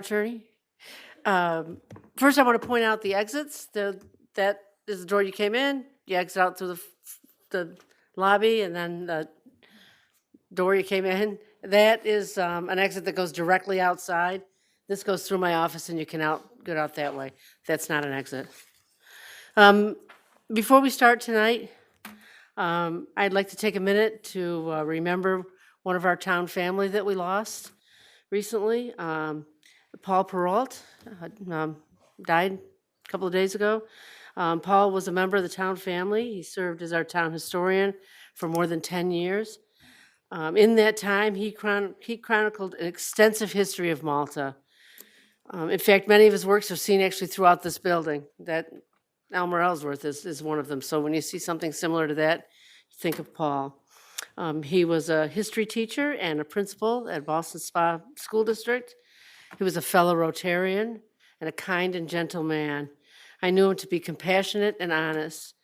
attorney. First, I want to point out the exits. That is the door you came in. You exit out through the lobby, and then the door you came in. That is an exit that goes directly outside. This goes through my office, and you can get out that way. That's not an exit. Before we start tonight, I'd like to take a minute to remember one of our town family that we lost recently. Paul Perrault died a couple of days ago. Paul was a member of the town family. He served as our town historian for more than 10 years. In that time, he chronicled an extensive history of Malta. In fact, many of his works are seen actually throughout this building. That Elmer Ellsworth is one of them. So when you see something similar to that, think of Paul. He was a history teacher and a principal at Boston Spa School District. He was a fellow Rotarian and a kind and gentle man. I knew him to be compassionate and honest.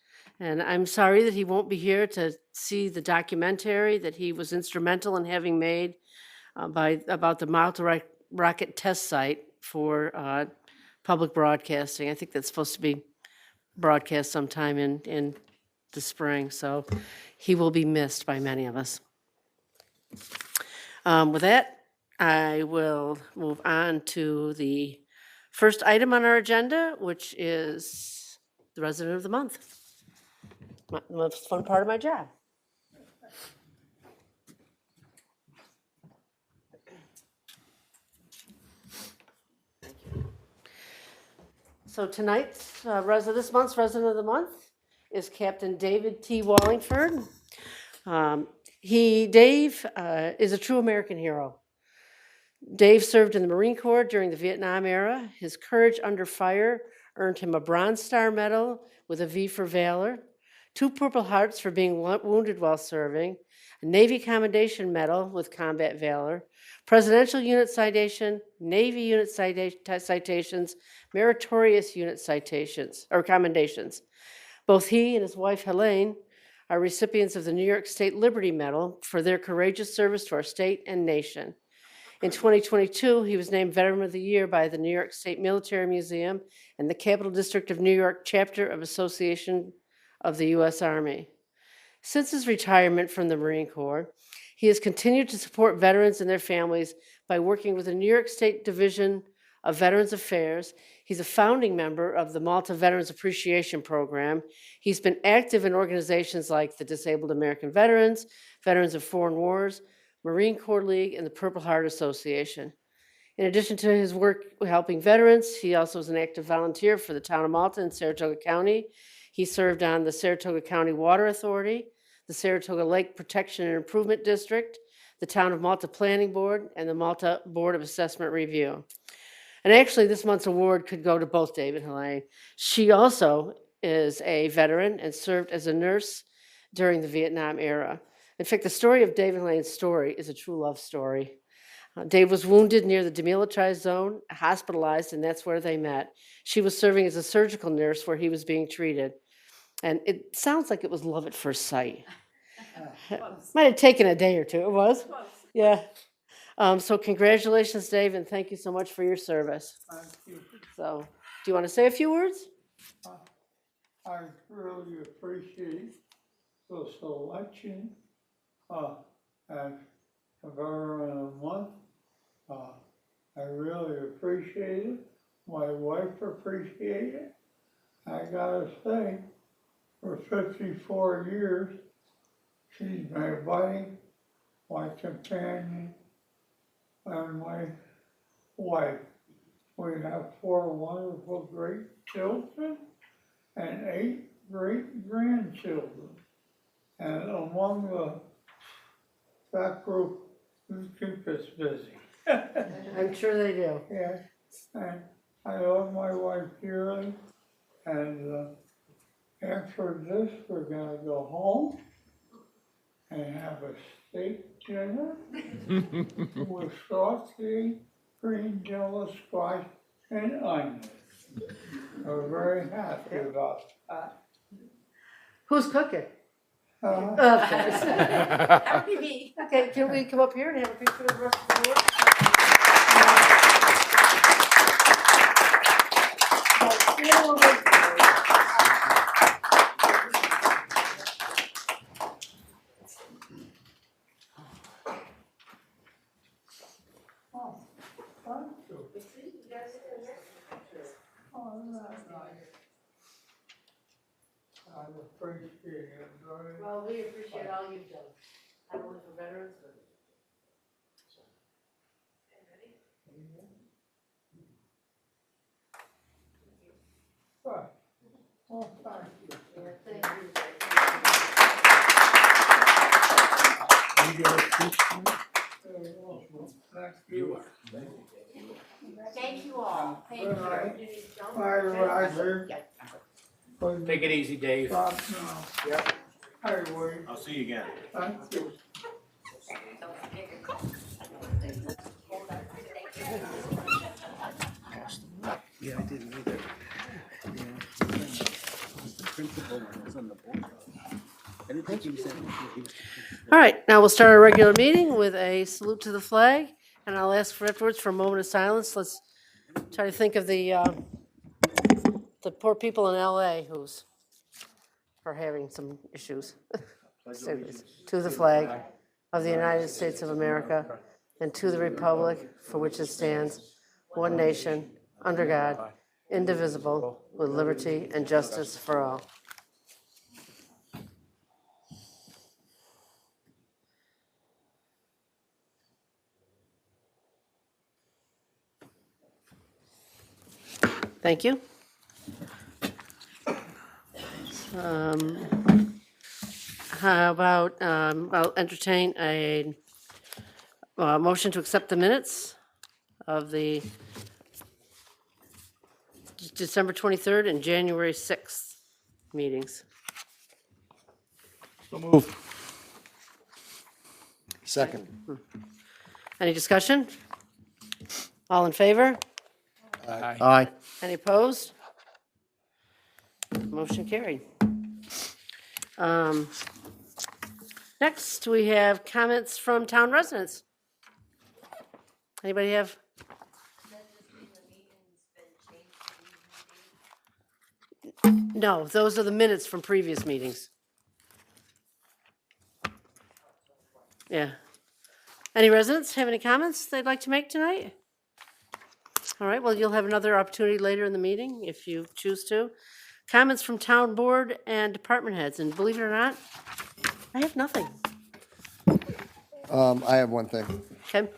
And I'm sorry that he won't be here to see the documentary that he was instrumental in having made about the Malta rocket test site for public broadcasting. I think that's supposed to be broadcast sometime in the spring, so he will be missed by many of us. With that, I will move on to the first item on our agenda, which is the resident of the month. The most fun part of my job. So tonight's this month's resident of the month is Captain David T. Wallingford. Dave is a true American hero. Dave served in the Marine Corps during the Vietnam era. His courage under fire earned him a Bronze Star Medal with a V for Valor, 2 Purple Hearts for being wounded while serving, a Navy Commendation Medal with Combat Valor, Presidential Unit Citation, Navy Unit Citations, Meritorious Unit Citations, or Commendations. Both he and his wife, Helene, are recipients of the New York State Liberty Medal for their courageous service to our state and nation. In 2022, he was named Veteran of the Year by the New York State Military Museum and the Capital District of New York Chapter of Association of the U.S. Army. Since his retirement from the Marine Corps, he has continued to support veterans and their families by working with the New York State Division of Veterans Affairs. He's a founding member of the Malta Veterans Appreciation Program. He's been active in organizations like the Disabled American Veterans, Veterans of Foreign Wars, Marine Corps League, and the Purple Heart Association. In addition to his work helping veterans, he also is an active volunteer for the town of Malta in Saratoga County. He served on the Saratoga County Water Authority, the Saratoga Lake Protection and Improvement District, the Town of Malta Planning Board, and the Malta Board of Assessment Review. And actually, this month's award could go to both Dave and Helene. She also is a veteran and served as a nurse during the Vietnam era. In fact, the story of Dave and Helene's story is a true love story. Dave was wounded near the demilitarized zone, hospitalized, and that's where they met. She was serving as a surgical nurse where he was being treated. And it sounds like it was love at first sight. Might have taken a day or two. It was? Yeah. So congratulations, Dave, and thank you so much for your service. Thank you. So, do you want to say a few words? I really appreciate the selection as a veteran of the month. I really appreciate it. My wife appreciates it. I gotta say, for 54 years, she's my buddy, my companion, and my wife. We have 4 wonderful great children and 8 great grandchildren. And among that group, we keep us busy. I'm sure they do. Yeah, and I love my wife dearly. And after this, we're gonna go home and have a steak dinner with sausage, green Jello squash, and onions. We're very happy about that. Who's cooking? Uh, Of course. That would be me. Okay, can we come up here and have a picture of the rest of the board? Oh, that's nice. I appreciate it, very. Well, we appreciate all you've done, not only for veterans, but. Right. Well, thank you. Yeah, thank you. Very well. Thank you. Thank you all. Thank Good you. night. Bye, Roger. Take it easy, Dave. Stop now. Yep. Hi, Wade. I'll see you again. Thank you. Yeah, I didn't either. Principal was on the board. I didn't think he was. All right, now we'll start our regular meeting with a salute to the flag, and I'll ask for afterwards for a moment of silence. Let's try to think of the poor people in LA who's are having some issues. To the flag of the United States of America and to the republic for which it stands, one nation, under God, indivisible, with liberty and justice for all. Thank you. How about, I'll entertain a motion to accept the minutes of the December 23rd and January 6th meetings. So move. Second. Any discussion? All in favor? Aye. Any opposed? Motion carried. Next, we have comments from town residents. Anybody have? No, those are the minutes from previous meetings. Yeah. Any residents have any comments they'd like to make tonight? All right, well, you'll have another opportunity later in the meeting if you choose to. Comments from town board and department heads, and believe it or not, I have nothing. I have one thing. Okay,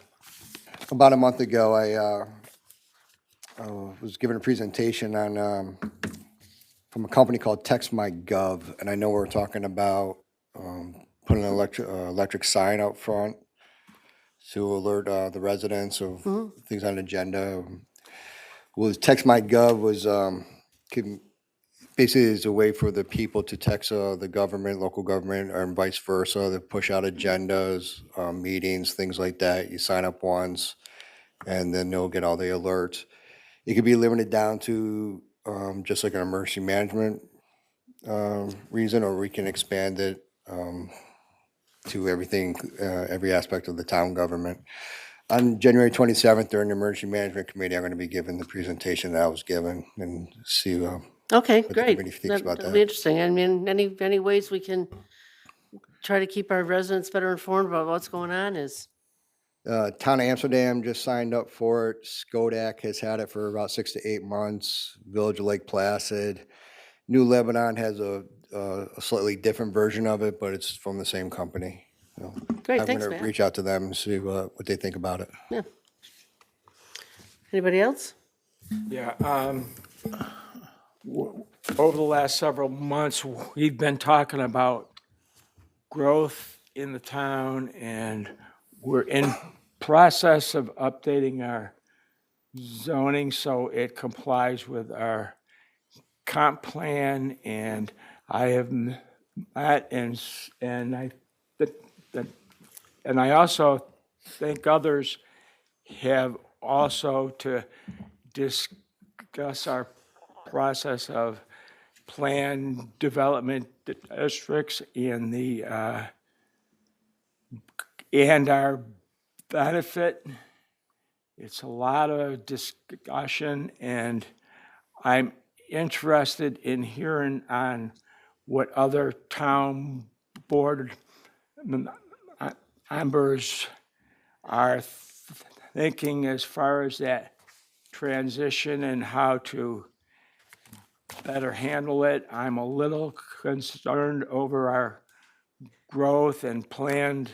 About a month ago, I was given a presentation on, from a company called TextMyGov, and I know we're talking about putting an electric sign out front to alert the residents of things on the agenda. Well, TextMyGov was basically is a way for the people to text the government, local government, or vice versa, to push out agendas, meetings, things like that. You sign up once, and then they'll get all the alerts. It could be limited down to just like an emergency management reason, or we can expand it to everything, every aspect of the town government. On January 27th, during the Emergency Management Committee, I'm going to be giving the presentation that I was given and see okay, the great. committee thinks about That'll that. be interesting. I mean, any ways we can try to keep our residents better informed about what's going on is, Town of Amsterdam just signed up for it. Skodak has had it for about 6 to 8 months. Village of Lake Placid. New Lebanon has a slightly different version of it, but it's from the same company. So great, I'm thanks, going to Matt. reach out to them and see what they think about it. Yeah. Anybody else? Yeah, over the last several months, we've been talking about growth in the town, and we're in process of updating our zoning so it complies with our comp plan, and I have met and I also think others have also to discuss our process of plan development districts and and our benefit. It's a lot of discussion, and I'm interested in hearing on what other town board members are thinking as far as that transition and how to better handle it. I'm a little concerned over our growth and planned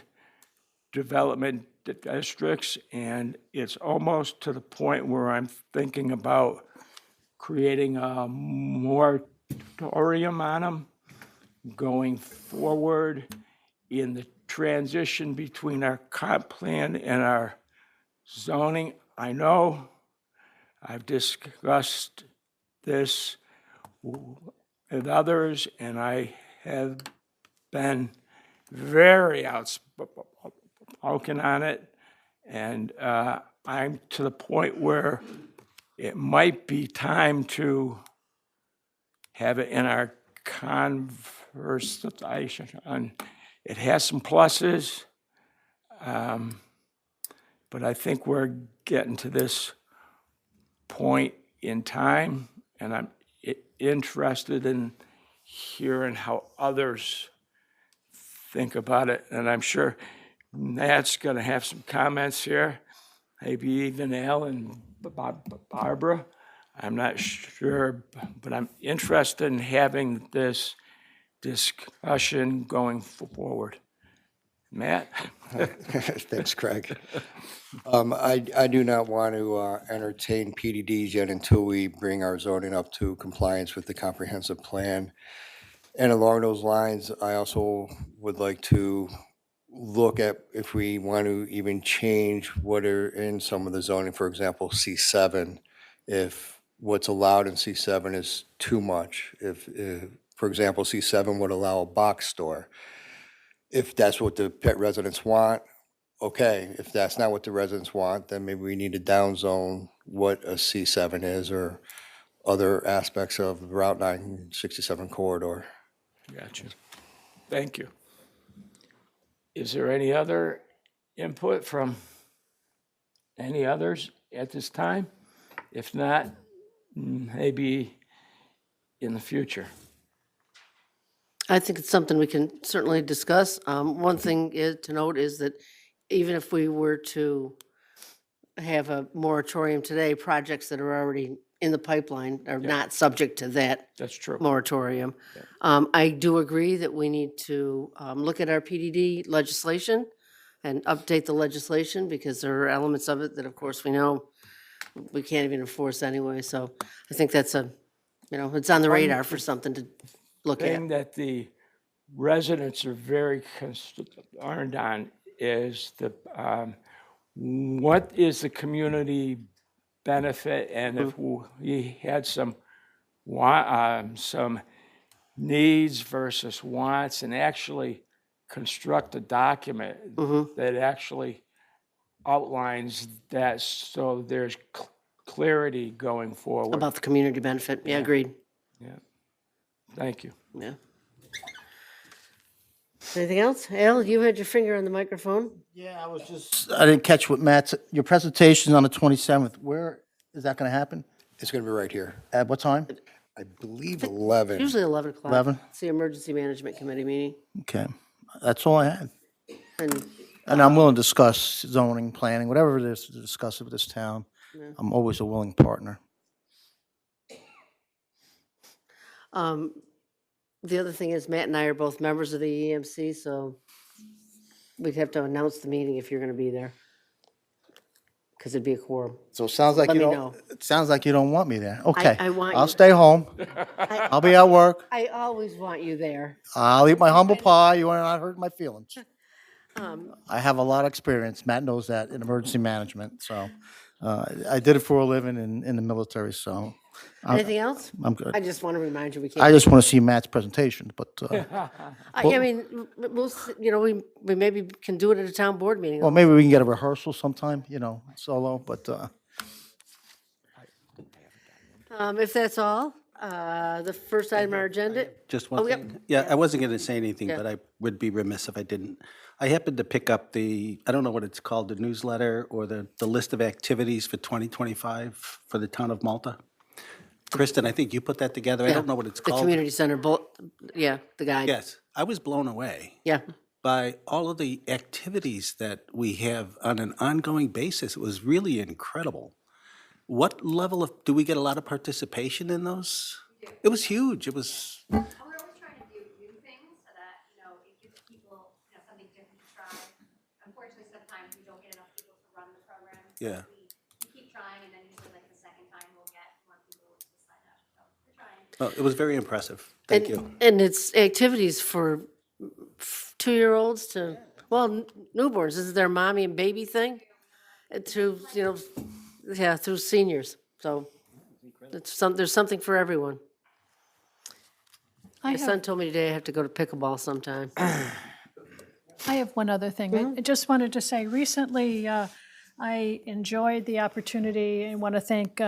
development districts, and it's almost to the point where I'm thinking about creating a moratorium on them going forward in the transition between our comp plan and our zoning. I know I've discussed this with others, and I have been very outspoken on it. And I'm to the point where it might be time to have it in our conversation. It has some pluses, but I think we're getting to this point in time, and I'm interested in hearing how others think about it. And I'm sure Matt's going to have some comments here, maybe even Al and Barbara. I'm not sure, but I'm interested in having this discussion going forward. Matt? Thanks, Craig. I do not want to entertain PDDs yet until we bring our zoning up to compliance with the comprehensive plan. And along those lines, I also would like to look at if we want to even change what are in some of the zoning, for example, C7, if what's allowed in C7 is too much. If, for example, C7 would allow a box store. If that's what the pet residents want, okay. If that's not what the residents want, then maybe we need to downzone what a C7 is or other aspects of Route 967 corridor. Gotcha. Thank you. Is there any other input from any others at this time? If not, maybe in the future. I think it's something we can certainly discuss. One thing to note is that even if we were to have a moratorium today, projects that are already in the pipeline are not subject to that That's true. moratorium. I do agree that we need to look at our PDD legislation and update the legislation, because there are elements of it that, of course, we know we can't even enforce anyway. So I think that's it's on the radar for something to look at. Thing that the residents are very concerned on is what is the community benefit, and if we had some needs versus wants, and actually construct a document that actually outlines that, so there's clarity going forward. About the community benefit. Yeah, agreed. Yeah. Thank you. Yeah. Anything else? Al, you had your finger on the microphone. Yeah, I didn't catch what Matt's, your presentation's on the 27th. Where is that going to happen? It's going to be right here. At what time? I believe 11. Usually 11 o'clock. 11? It's the Emergency Management Committee meeting. Okay, that's all I had. And And I'm willing to discuss zoning, planning, whatever it is to discuss with this town. I'm always a willing partner. the other thing is Matt and I are both members of the EMC, so we'd have to announce the meeting if you're going to be there. Because it'd be a quorum. So it sounds like Let you me don't, know. it sounds like you don't want me there. Okay. I want I'll you. stay home. I- I'll be at work. I always want you there. I'll eat my humble pie. You are not hurting my feelings. Um, I have a lot of experience. Matt knows that in emergency management. So I did it for a living in the military. So Anything else? I'm good. I just want to remind you, we I can't. just want to see Matt's presentation, but I mean, we maybe can do it at a town board meeting. well, maybe we can get a rehearsal sometime, solo. But If that's all, the first item on our agenda, Just Oh, one yep. thing. Yeah, I wasn't going to say anything, Yeah. but I would be remiss if I didn't. I happened to pick up I don't know what it's called, the newsletter or the list of activities for 2025 for the town of Malta. Kristen, I think you put that together. I don't know what it's the called. community center, the guide. Yes, I was blown away Yeah, by all of the activities that we have on an ongoing basis. It was really incredible. What level of, do we get a lot of participation in those? It was huge. It was, And we're always trying to do new things so that, it gives people, something different to try. Unfortunately, sometimes we don't get enough people to run the program. So Yeah. We keep trying, and then usually like the second time we'll get more people to sign up. So we're trying. it was very impressive. Thank you. And it's activities for 2-year-olds to, well, newborns. This is their mommy and baby thing. And through, through seniors. So there's something for everyone. My son told me today I have to go to pickleball sometime. I have one other thing. I just wanted to say, recently, I enjoyed the opportunity and want to thank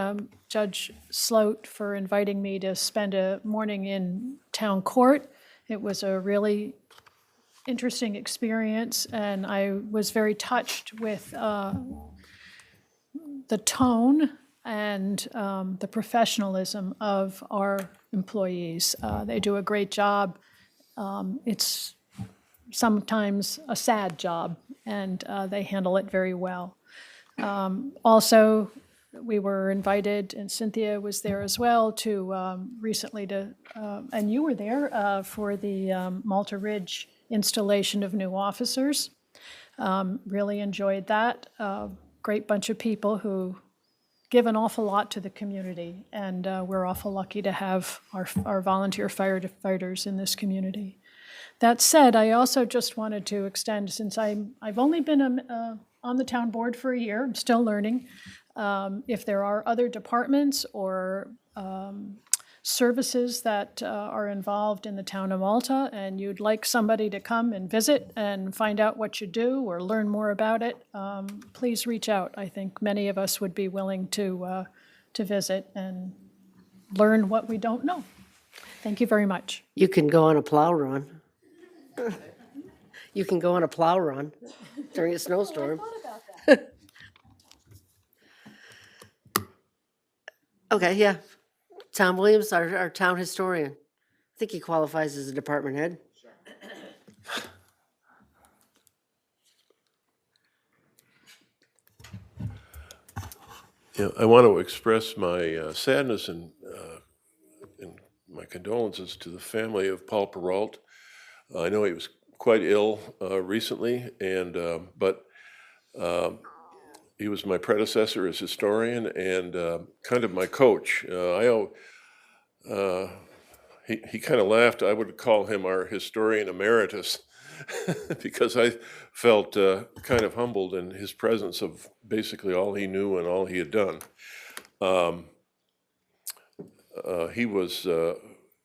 Judge Sloat for inviting me to spend a morning in town court. It was a really interesting experience, and I was very touched with the tone and the professionalism of our employees. They do a great job. It's sometimes a sad job, and they handle it very well. Also, we were invited, and Cynthia was there as well, to recently to, and you were there for the Malta Ridge installation of new officers. Really enjoyed that. Great bunch of people who give an awful lot to the community, and we're awful lucky to have our volunteer firefighters in this community. That said, I also just wanted to extend, since I've only been on the town board for a year, I'm still learning, if there are other departments or services that are involved in the town of Malta, and you'd like somebody to come and visit and find out what you do or learn more about it, please reach out. I think many of us would be willing to visit and learn what we don't know. Thank you very much. You can go on a plow run. You can go on a plow run during a snowstorm. Okay, yeah. Tom Williams, our town historian. I think he qualifies as a department head. Yeah, I want to express my sadness and my condolences to the family of Paul Perrault. I know he was quite ill recently, but he was my predecessor as historian and kind of my coach. He kind of laughed. I would call him our historian emeritus because I felt kind of humbled in his presence of basically all he knew and all he had done. He was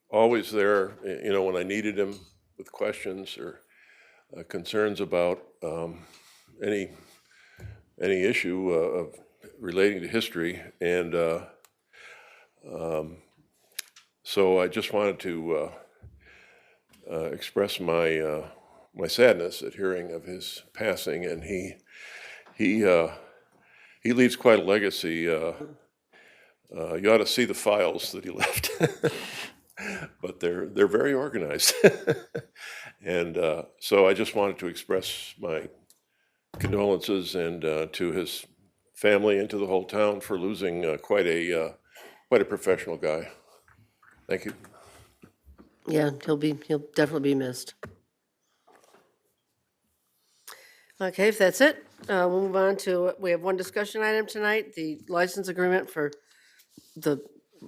always there, when I needed him with questions or concerns about any issue of relating to history, and so I just wanted to express my sadness at hearing of his passing, and he leaves quite a legacy. You ought to see the files that he left, but they're very organized, and so I just wanted to express my condolences and to his family and to the whole town for losing quite a professional guy. Thank you. Yeah, he'll definitely be missed. Okay, if that's it, we'll move on to, we have one discussion item tonight, the license agreement for the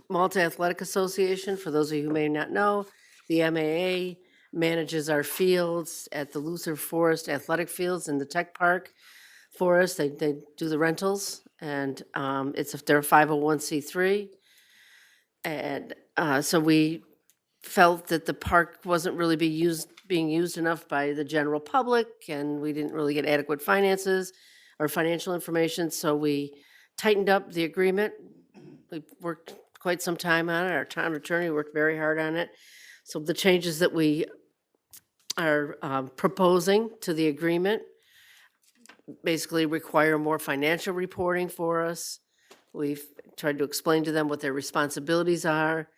Malta Athletic Association. For those of you who may not know, the MAA manages our fields at the Luther Forest Athletic Fields in the Tech Park for us. They do the rentals, and they're a 501c3. And so we felt that the park wasn't really being used enough by the general public, and we didn't really get adequate finances or financial information, so we tightened up the agreement. We worked quite some time on it. Our town attorney worked very hard on it. So the changes that we are proposing to the agreement basically require more financial reporting for us. We've tried to explain to them what their responsibilities are.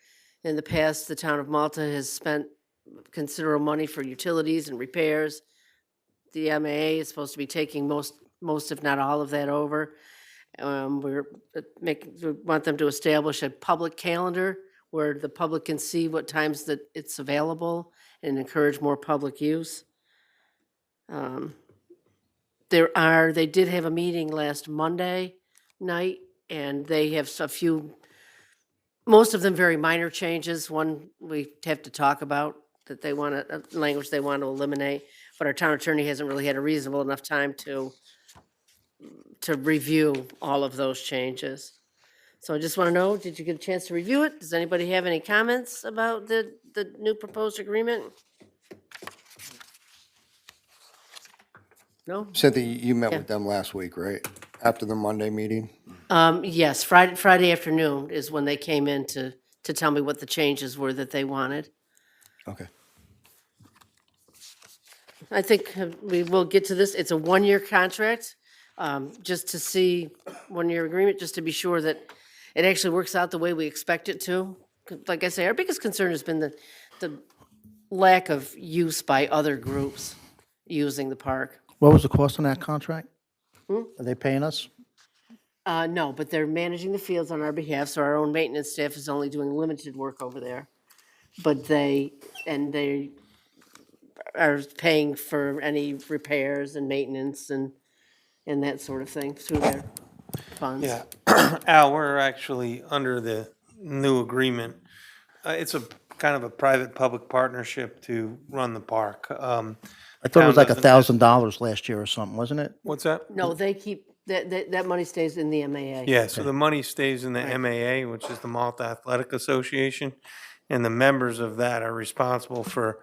In the past, the town of Malta has spent considerable money for utilities and repairs. The MAA is supposed to be taking most if not all of that over. We want them to establish a public calendar where the public can see what times that it's available and encourage more public use. They did have a meeting last Monday night, and they have a few, most of them very minor changes. One we have to talk about, that they want a language they want to eliminate, but our town attorney hasn't really had a reasonable enough time to review all of those changes. So I just want to know, did you get a chance to review it? Does anybody have any comments about the new proposed agreement? No? Cynthia, you met Yeah. with them last week, right? After the Monday meeting? Yes, Friday afternoon is when they came in to tell me what the changes were that they wanted. Okay. I think we will get to this. It's a one-year contract, just to see, one-year agreement, just to be sure that it actually works out the way we expect it to. 'Cause like I say, our biggest concern has been the lack of use by other groups using the park. What was the cost on that contract? Are they paying us? No, but they're managing the fields on our behalf, so our own maintenance staff is only doing limited work over there. But they are paying for any repairs and maintenance and that sort of thing through their funds. Yeah, Al, we're actually under the new agreement. It's a kind of a private-public partnership to run the park. I thought it was like $1,000 last year or something, wasn't it? What's that? No, they keep, that money stays in the MAA. Yeah, so the money stays in the MAA, which is the Malta Athletic Association, and the members of that are responsible for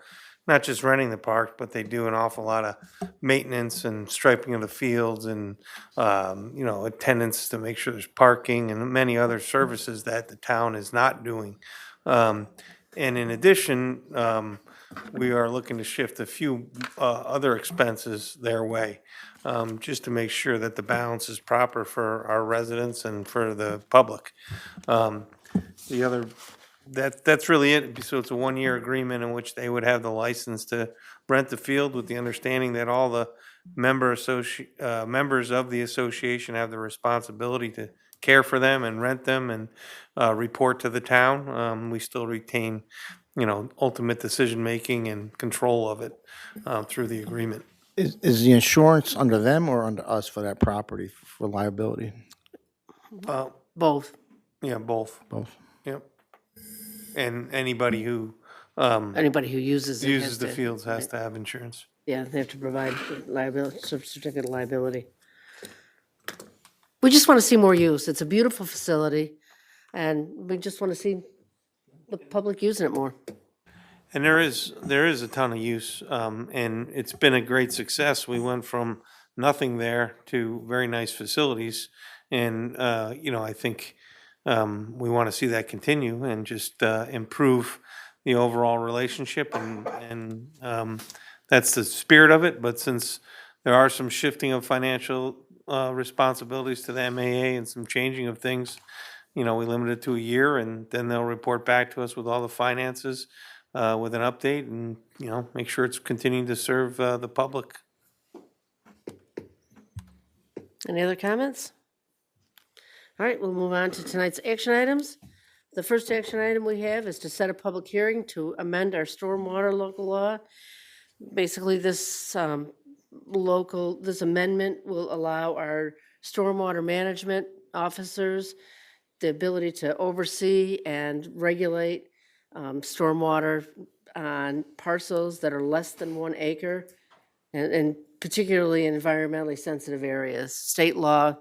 not just renting the park, but they do an awful lot of maintenance and striping of the fields and, attendance to make sure there's parking and many other services that the town is not doing. And in addition, we are looking to shift a few other expenses their way, just to make sure that the balance is proper for our residents and for the public. That's really it. So it's a one-year agreement in which they would have the license to rent the field with the understanding that all the members of the association have the responsibility to care for them and rent them and report to the town. We still retain, ultimate decision-making and control of it through the agreement. Is the insurance under them or under us for that property for liability? Both. Yeah, both. Both. Yep. And anybody who Anybody who uses it has uses the to- fields has to have insurance. Yeah, they have to provide liability, certificate of liability. We just want to see more use. It's a beautiful facility, and we just want to see the public using it more. And there is a ton of use, and it's been a great success. We went from nothing there to very nice facilities. And, I think we want to see that continue and just improve the overall relationship. And that's the spirit of it. But since there are some shifting of financial responsibilities to the MAA and some changing of things, we limit it to a year, and then they'll report back to us with all the finances with an update and, make sure it's continuing to serve the public. Any other comments? All right, we'll move on to tonight's action items. The first action item we have is to set a public hearing to amend our stormwater local law. Basically, this amendment will allow our stormwater management officers the ability to oversee and regulate stormwater on parcels that are less than 1 acre, and particularly in environmentally sensitive areas. State law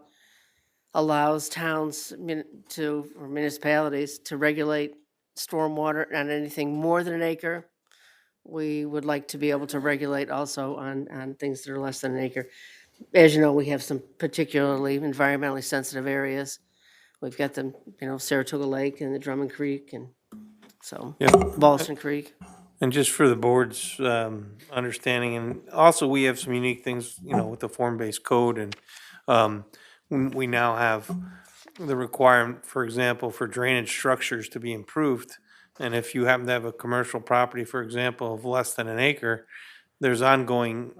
allows towns or municipalities to regulate stormwater on anything more than 1 acre. We would like to be able to regulate also on things that are less than 1 acre. As you know, we have some particularly environmentally sensitive areas. We've got the, Saratoga Lake and the Drummond Creek, and so Yeah. Boston Creek. And just for the board's understanding, and also we have some unique things, with the form-based code, and we now have the requirement, for example, for drainage structures to be improved. And if you happen to have a commercial property, for example, of less than 1 acre, there's ongoing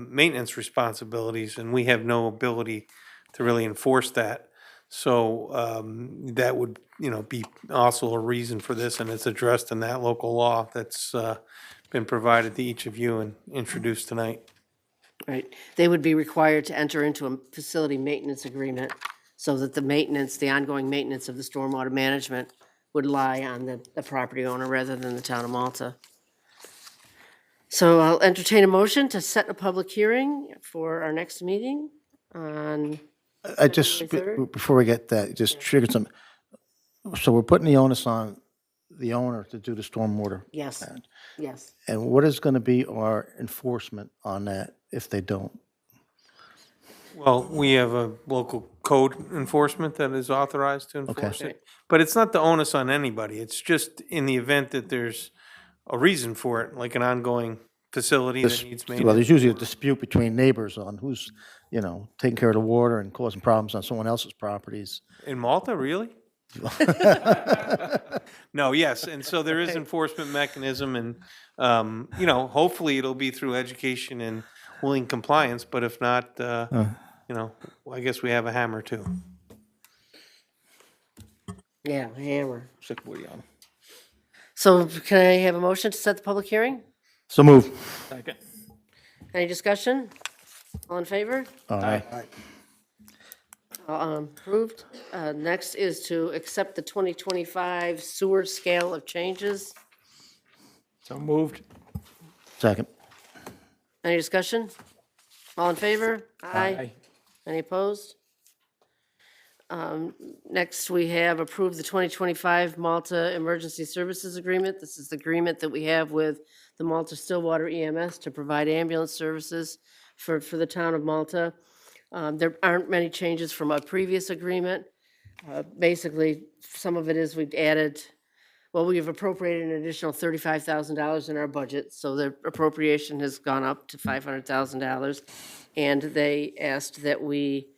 maintenance responsibilities, and we have no ability to really enforce that. So that would, be also a reason for this, and it's addressed in that local law that's been provided to each of you and introduced tonight. Right. They would be required to enter into a facility maintenance agreement so that the maintenance, the ongoing maintenance of the stormwater management would lie on the property owner rather than the town of Malta. So I'll entertain a motion to set a public hearing for our next meeting on, I just, 23rd? before we get that, just triggered some, so we're putting the onus on the owner to do the stormwater. yes, yes. And what is going to be our enforcement on that if they don't? Well, we have a local code enforcement that is authorized to enforce Okay. it. But it's not the onus on anybody. It's just in the event that there's a reason for it, like an ongoing facility that needs Well, maintenance. there's usually a dispute between neighbors on who's, taking care of the water and causing problems on someone else's properties. In Malta, really? No, yes, and so there is enforcement mechanism and, hopefully it'll be through education and willing compliance, but if not, I guess we have a hammer too. Yeah, hammer. Sick woody on 'em. So can I have a motion to set the public hearing? So move. Second. Any discussion? All in favor? Aye. Approved. Next is to accept the 2025 sewer scale of changes. So moved. Second. Any discussion? All in favor? Aye. Any opposed? Next, we have approved the 2025 Malta Emergency Services Agreement. This is the agreement that we have with the Malta Stillwater EMS to provide ambulance services for the town of Malta. There aren't many changes from a previous agreement. Basically, some of it is we've added, we've appropriated an additional $35,000 in our budget, so the appropriation has gone up to $500,000. And they asked that we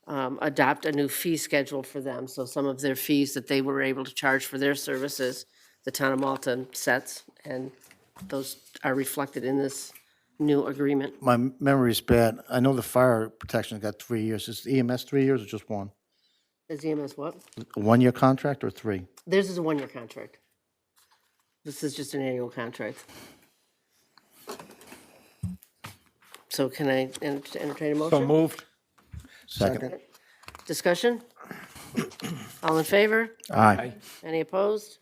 adopt a new fee schedule for them. So some of their fees that they were able to charge for their services, the town of Malta sets, and those are reflected in this new agreement. My memory's bad. I know the fire protection got 3 years. Is the EMS 3 years or just one? Is EMS what? A 1-year contract or 3? Theirs is a 1-year contract. This is just an annual contract. So can I entertain a motion? So moved. Second. Discussion? All in favor? Aye. Any opposed?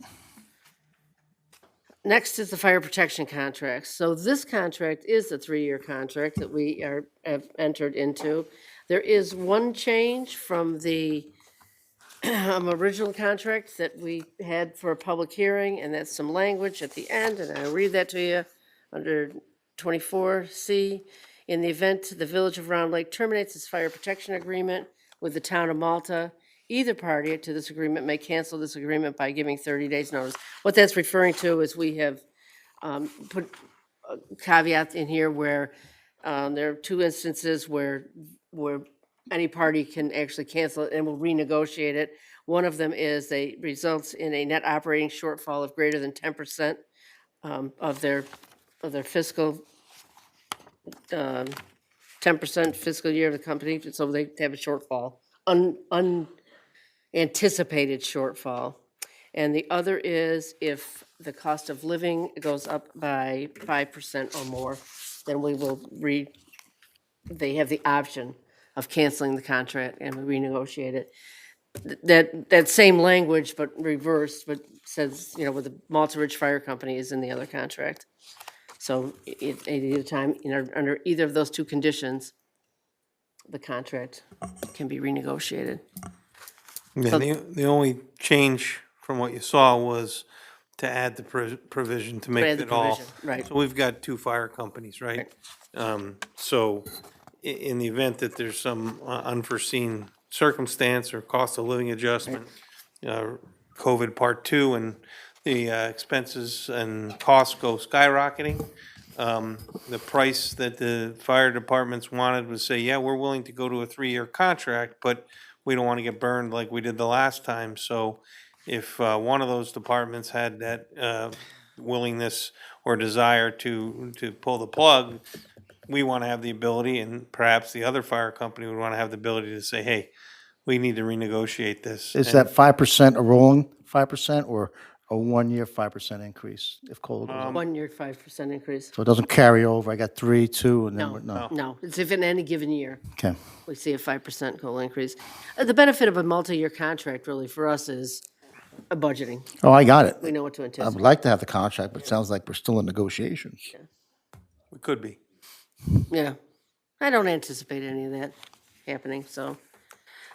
Next is the fire protection contract. So this contract is a 3-year contract that we have entered into. There is one change from the original contract that we had for a public hearing, and that's some language at the end, and I'll read that to you under 24C. In the event the Village of Round Lake terminates its fire protection agreement with the town of Malta, either party to this agreement may cancel this agreement by giving 30 days' notice. What that's referring to is we have put a caveat in here where there are 2 instances where any party can actually cancel it and will renegotiate it. One of them is results in a net operating shortfall of greater than 10% of their fiscal 10% fiscal year of the company, so they have a shortfall, unanticipated shortfall. And the other is if the cost of living goes up by 5% or more, then we will they have the option of canceling the contract and renegotiate it. That same language, but reversed, but says, with the Malta Ridge Fire Company is in the other contract. So at either time, under either of those 2 conditions, the contract can be renegotiated. Yeah, the only change from what you saw was to add the provision to make add the it all. provision, right. So we've got 2 fire companies, right? So in the event that there's some unforeseen circumstance or cost of living adjustment, COVID Part 2, and the expenses and costs go skyrocketing, the price that the fire departments wanted was say, yeah, we're willing to go to a 3-year contract, but we don't want to get burned like we did the last time. So if one of those departments had that willingness or desire to pull the plug, we want to have the ability, and perhaps the other fire company would want to have the ability to say, hey, we need to renegotiate this. Is And, that 5% a rolling 5% or a 1-year 5% increase if COLA goes up? 1 year, 5% increase. So it doesn't carry over, I got 3, 2, and then, No, we're- no. no, it's if in any given year, Okay. we see a 5% COLA increase. The benefit of a multi-year contract really for us is a budgeting. Oh, I got it. We know what to I would anticipate. like to have the contract, but it sounds like we're still in negotiations. we could be. Yeah, I don't anticipate any of that happening, so.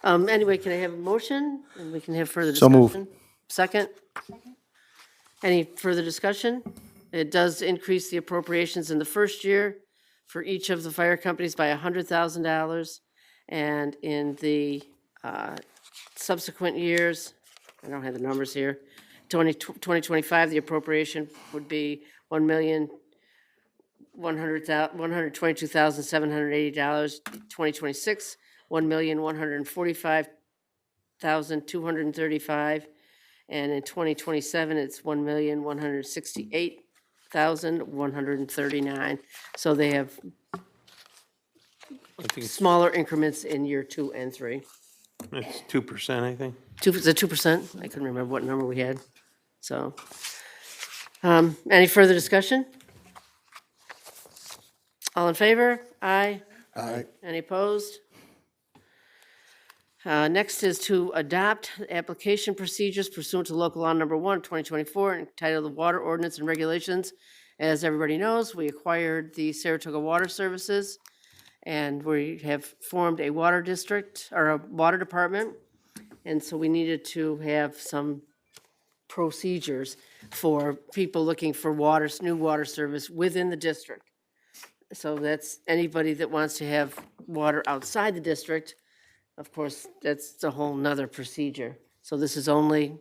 Anyway, can I have a motion and we can have further So discussion? moved. Second? Any further discussion? It does increase the appropriations in the first year for each of the fire companies by $100,000. And in the subsequent years, I don't have the numbers here, 2025, the appropriation would be $122,780. 2026, $1,145,235. And in 2027, it's $1,168,139. So they have I think smaller increments in year 2 and 3. it's 2%, I think. Is it 2%? I couldn't remember what number we had. So, any further discussion? All in favor? Aye. Aye. Any opposed? Next is to adopt application procedures pursuant to local law number 1, 2024, entitled the Water Ordinance and Regulations. As everybody knows, we acquired the Saratoga Water Services, and we have formed a water district, or a water department. And so we needed to have some procedures for people looking for water, new water service within the district. So that's anybody that wants to have water outside the district. Of course, that's a whole nother procedure. So this is only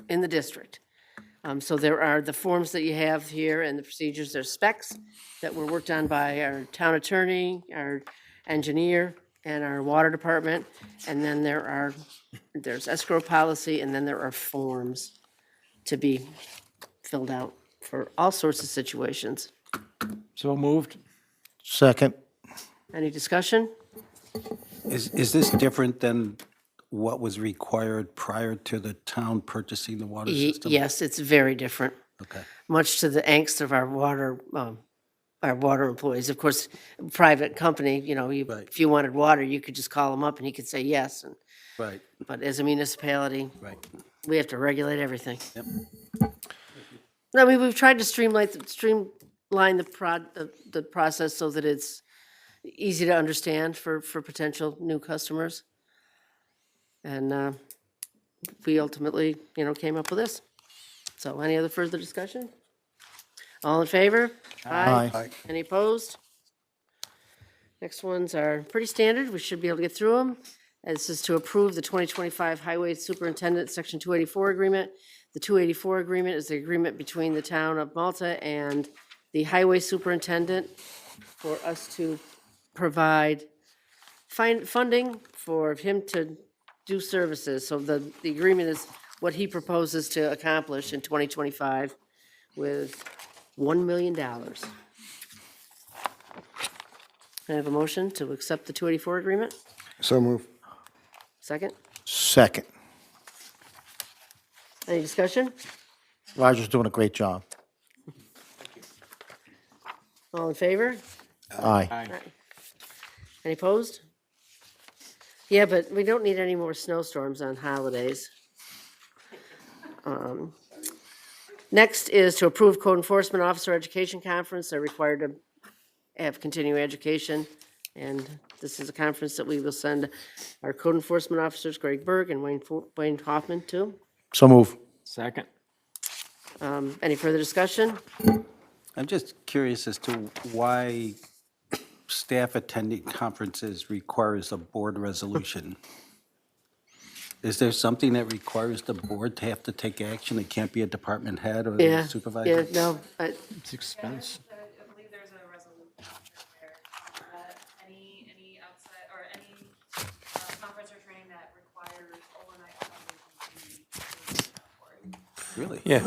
in the district. So there are the forms that you have here and the procedures, there's specs that were worked on by our town attorney, our engineer, and our water department. And then there's escrow policy, and then there are forms to be filled out for all sorts of situations. So moved. Second. Any discussion? Is this different than what was required prior to the town purchasing the water system? Yes, it's very different. Okay. Much to the angst of our water employees. Of course, private company, Right. if you wanted water, you could just call him up and he could say yes. Right, But as a municipality, right. we have to regulate everything. Yep. I mean, we've tried to streamline the process so that it's easy to understand for potential new customers. And we ultimately, came up with this. So any other further discussion? All in favor? Aye. Any opposed? Next ones are pretty standard. We should be able to get through them. This is to approve the 2025 Highway Superintendent Section 284 Agreement. The 284 Agreement is the agreement between the town of Malta and the Highway Superintendent for us to provide funding for him to do services. So the agreement is what he proposes to accomplish in 2025 with $1 million. Can I have a motion to accept the 284 agreement? So move. Second? Second. Any discussion? Roger's doing a great job. All in favor? Aye. Any opposed? Yeah, but we don't need any more snowstorms on holidays. Next is to approve code enforcement officer education conference. They're required to have continuing education. And this is a conference that we will send our code enforcement officers, Greg Berg and Wayne Hoffman, to. So move. Second. Any further discussion? I'm just curious as to why staff attending conferences requires a board resolution. Is there something that requires the board to have to take action? It can't be a department head or Yeah. the supervisor? Yeah, no, It's expense. I believe there's a resolution there that any outside, or any conference or training that requires overnight accommodation be Really? Yeah.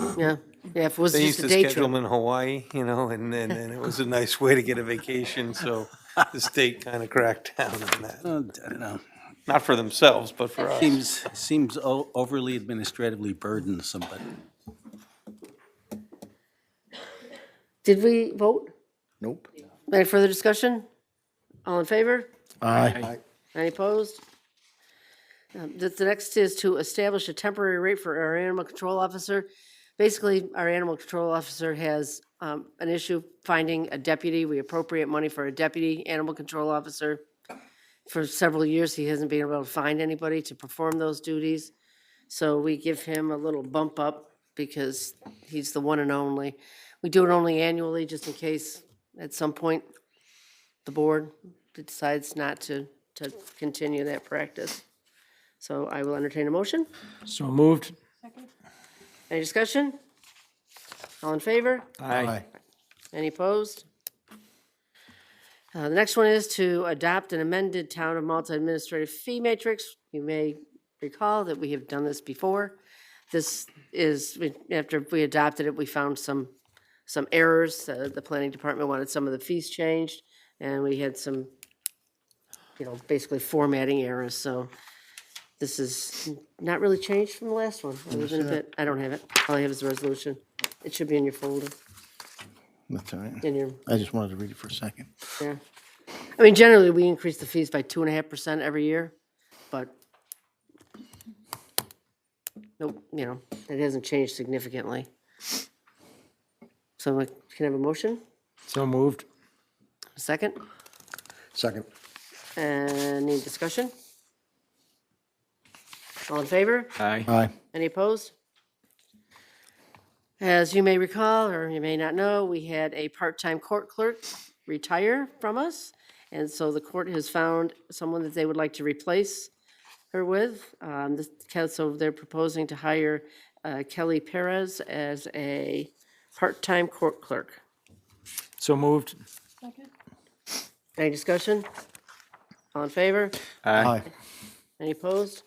yeah, if it was They just used a to day schedule trip. them in Hawaii, and it was a nice way to get a vacation, so the state kind of cracked down on that. I don't know. not for themselves, but for us. Seems overly administratively burdensome, but Did we vote? Nope. Any further discussion? All in favor? Aye. Any opposed? The next is to establish a temporary rate for our animal control officer. Basically, our animal control officer has an issue finding a deputy. We appropriate money for a deputy animal control officer. For several years, he hasn't been able to find anybody to perform those duties. So we give him a little bump up because he's the one and only. We do it only annually, just in case at some point the board decides not to continue that practice. So I will entertain a motion. So moved. Any discussion? All in favor? Aye. Any opposed? The next one is to adopt an amended Town of Malta administrative fee matrix. You may recall that we have done this before. This is, after we adopted it, we found some errors. The planning department wanted some of the fees changed, and we had some, basically formatting errors. So this is not really changed from the last one, other than a bit. I don't have it. All I have is the resolution. It should be in your folder, That's all right. in your, I just wanted to read it for a second. yeah. I mean, generally, we increase the fees by 2.5% every year, but nope, it hasn't changed significantly. So I can I have a motion, So moved. a second? Second. Any discussion? All in favor? Aye. Aye. Any opposed? As you may recall, or you may not know, we had a part-time court clerk retire from us, and so the court has found someone that they would like to replace her with. So they're proposing to hire Kelly Perez as a part-time court clerk. So moved. Any discussion? All in favor? Aye. Any opposed?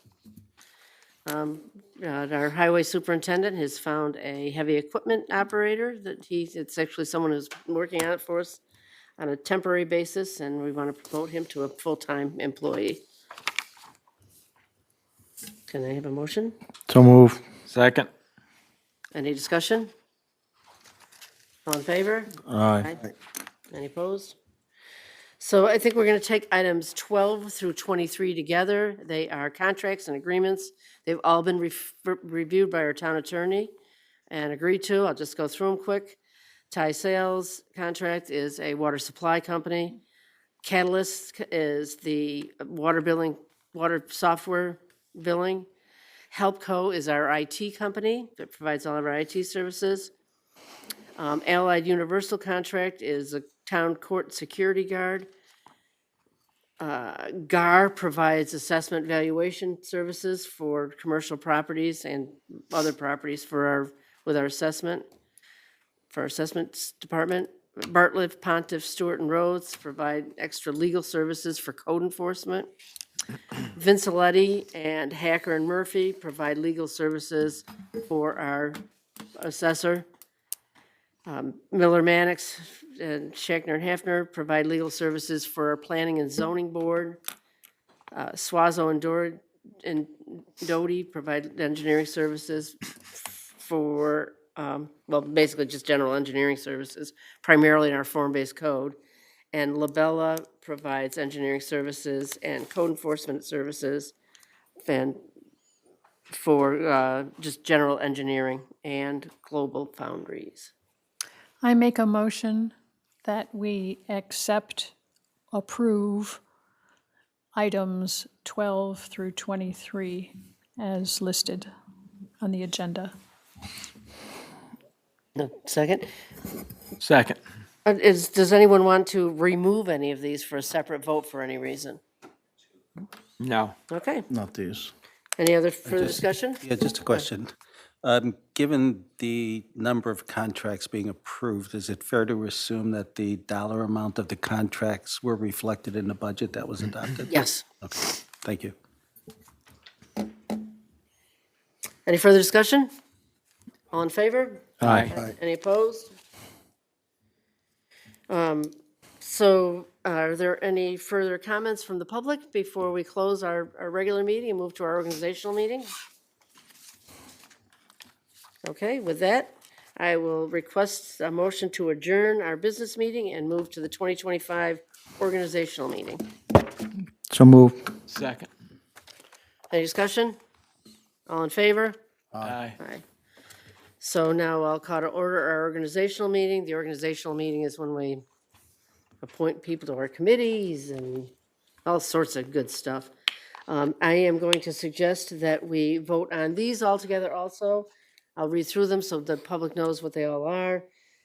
Our highway superintendent has found a heavy equipment operator it's actually someone who's working on it for us on a temporary basis, and we want to promote him to a full-time employee. Can I have a motion? So move. Second. Any discussion? All in favor? Aye. Any opposed? So I think we're going to take items 12 through 23 together. They are contracts and agreements. They've all been reviewed by our town attorney and agreed to. I'll just go through them quick. Thai Sales contract is a water supply company. Catalyst is the water software billing. Helpco is our IT company that provides all of our IT services. Allied Universal contract is a town court security guard. GAR provides assessment valuation services for commercial properties and other properties with our assessment, for our assessments department. Bartlett, Pontiff, Stewart, and Rhodes provide extra legal services for code enforcement. Vinciletti and Hacker and Murphy provide legal services for our assessor. Miller Mannix and Schachner and Hafner provide legal services for our planning and zoning board. Swazo and Doty provide engineering services for, basically just general engineering services, primarily in our form-based code. And Labella provides engineering services and code enforcement services and for just general engineering and Global Foundries. I make a motion that we approve items 12 through 23 as listed on the agenda. No, second? Second. Does anyone want to remove any of these for a separate vote for any reason? No. Okay. Not these. Any other further discussion? yeah, just a question. Given the number of contracts being approved, is it fair to assume that the dollar amount of the contracts were reflected in the budget that was adopted? Yes. Okay, thank you. Any further discussion? All in favor? Aye. Any opposed? So Are there any further comments from the public before we close our regular meeting and move to our organizational meeting? Okay, with that, I will request a motion to adjourn our business meeting and move to the 2025 organizational meeting. So move. Second. Any discussion? All in favor? Aye. Aye. So now I'll call to order our organizational meeting. The organizational meeting is when we appoint people to our committees and all sorts of good stuff. I am going to suggest that we vote on these all together also. I'll read through them so the public knows what they all are.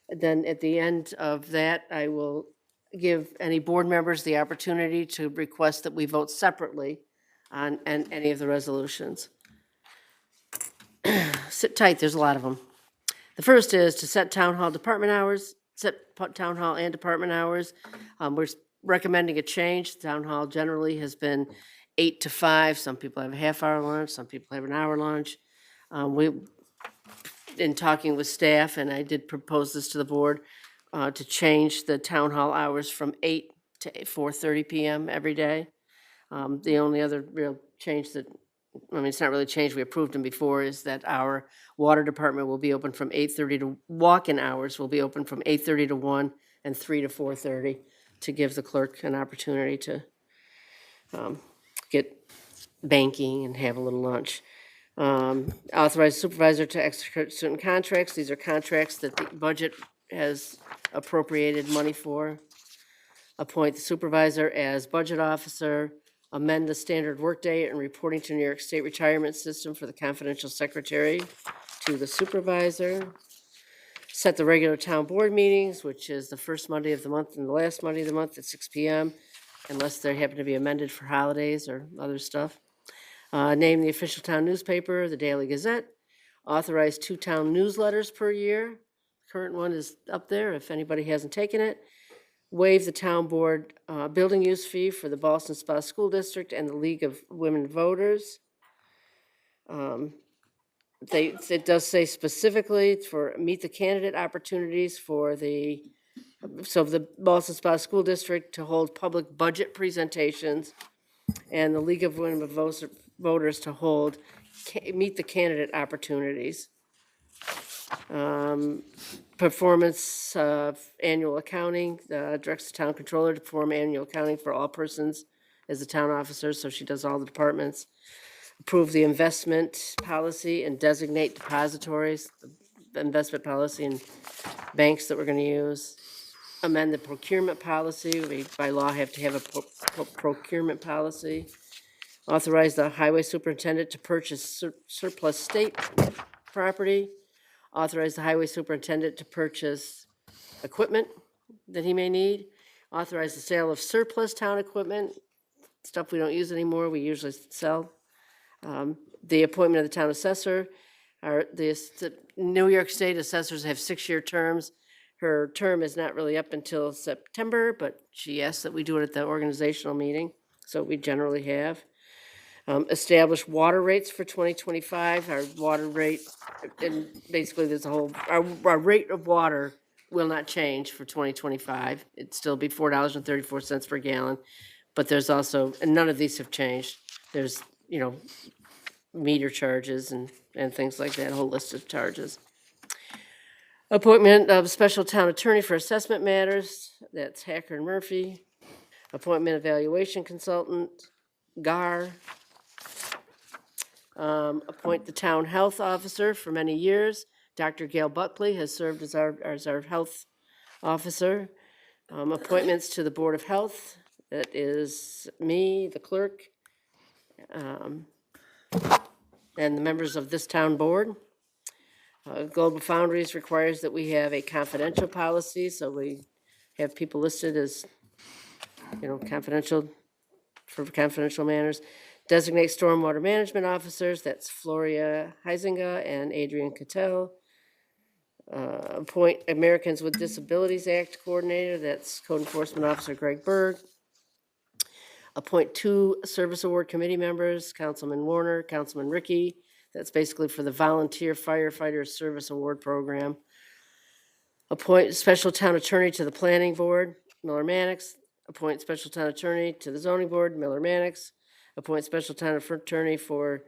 Then at the end of that, I will give any board members the opportunity to request that we vote separately on any of the resolutions. Sit tight, there's a lot of them. The first is to set town hall department hours, town hall and department hours. We're recommending a change. Town hall generally has been 8 to 5. Some people have a half-hour lunch, some people have an hour lunch. In talking with staff, and I did propose this to the board, to change the town hall hours from 8 to 4:30 PM every day. The only other real change that, I mean, it's not really changed, we approved them before, is that our water department will be open from 8:30 to, walk-in hours will be open from 8:30 to 1 and 3 to 4:30 to give the clerk an opportunity to get banking and have a little lunch. Authorize supervisor to execute certain contracts. These are contracts that the budget has appropriated money for. Appoint the supervisor as budget officer. Amend the standard workday and reporting to New York State retirement system for the confidential secretary to the supervisor. Set the regular town board meetings, which is the first Monday of the month and the last Monday of the month at 6 PM, unless they happen to be amended for holidays or other stuff. Name the official town newspaper, the Daily Gazette. Authorize 2 town newsletters per year. Current one is up there if anybody hasn't taken it. Waive the town board building use fee for the Ballston Spa School District and the League of Women Voters. It does say specifically for meet the candidate opportunities for the Ballston Spa School District to hold public budget presentations, and the League of Women Voters to hold, meet the candidate opportunities. Performance of annual accounting, directs the town controller to perform annual accounting for all persons as a town officer, so she does all the departments. Approve the investment policy and designate depositories, the investment policy and banks that we're gonna use. Amend the procurement policy, we by law have to have a procurement policy. Authorize the highway superintendent to purchase surplus state property. Authorize the highway superintendent to purchase equipment that he may need. Authorize the sale of surplus town equipment, stuff we don't use anymore, we usually sell. The appointment of the town assessor. The New York State assessors have 6-year terms. Her term is not really up until September, but she asked that we do it at the organizational meeting, so we generally have. Establish water rates for 2025. Our water rate, and basically there's a whole, our rate of water will not change for 2025. It'd still be $4.34 per gallon, but there's also, and none of these have changed. There's, meter charges and things like that, a whole list of charges. Appointment of special town attorney for assessment matters, that's Hacker and Murphy. Appointment evaluation consultant, GAR. Appoint the town health officer for many years. Dr. Gail Buckley has served as our health officer. Appointments to the Board of Health, that is me, the clerk, and the members of this town board. Global Foundries requires that we have a confidential policy, so we have people listed as, confidential, for confidential matters. Designate stormwater management officers, that's Floria Heisinger and Adrian Cattell. Appoint Americans with Disabilities Act coordinator, that's Code Enforcement Officer Greg Berg. Appoint 2 Service Award Committee members, Councilman Warner, Councilman Ricky. That's basically for the Volunteer Firefighter Service Award Program. Appoint Special Town Attorney to the Planning Board, Miller Mannix. appoint special town attorney to the zoning board, Miller Mannix. Appoint special town attorney for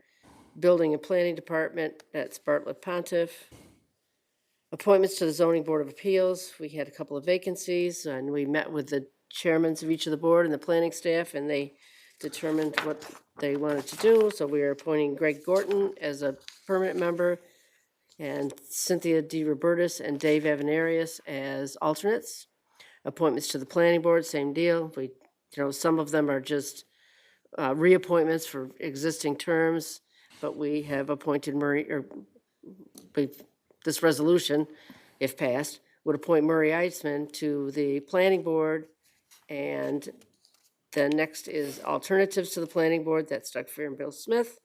building and planning department, that's Bartlett Pontiff. Appointments to the zoning board of appeals, we had a couple of vacancies, and we met with the chairmen of each of the board and the planning staff, and they determined what they wanted to do. So we are appointing Greg Gorton as a permanent member, and Cynthia D. Robertus and Dave Avenarius as alternates. Appointments to the planning board, same deal. We, some of them are just reappointments for existing terms, but we have appointed this resolution, if passed, would appoint Murray Eitzman to the planning board. And the next is alternatives to the planning board, that's Doug Fair and Bill Smith.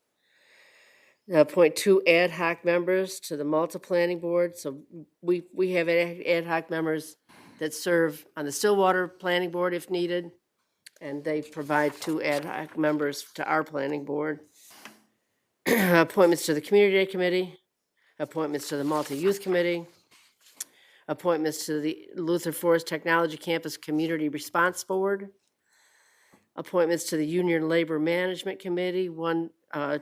Appoint 2 ad hoc members to the Malta Planning Board. So we have ad hoc members that serve on the Stillwater Planning Board if needed, and they provide 2 ad hoc members to our planning board. Appointments to the Community Day Committee, appointments to the Malta Youth Committee, appointments to the Luther Forest Technology Campus Community Response Board, appointments to the Union Labor Management Committee. One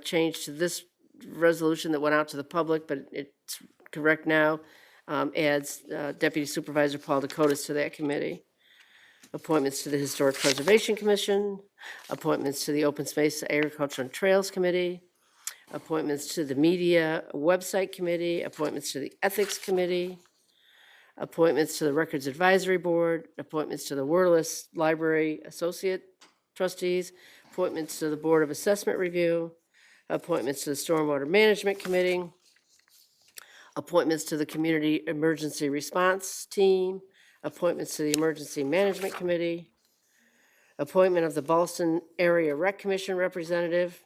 change to this resolution that went out to the public, but it's correct now, adds Deputy Supervisor Paul Dakotas to that committee. Appointments to the Historic Preservation Commission, appointments to the Open Space, Agriculture and Trails Committee, appointments to the Media Website Committee, appointments to the Ethics Committee, appointments to the Records Advisory Board, appointments to the Wordless Library Associate Trustees, appointments to the Board of Assessment Review, appointments to the Stormwater Management Committee, appointments to the Community Emergency Response Team, appointments to the Emergency Management Committee, appointment of the Ballston Area Rec Commission representative,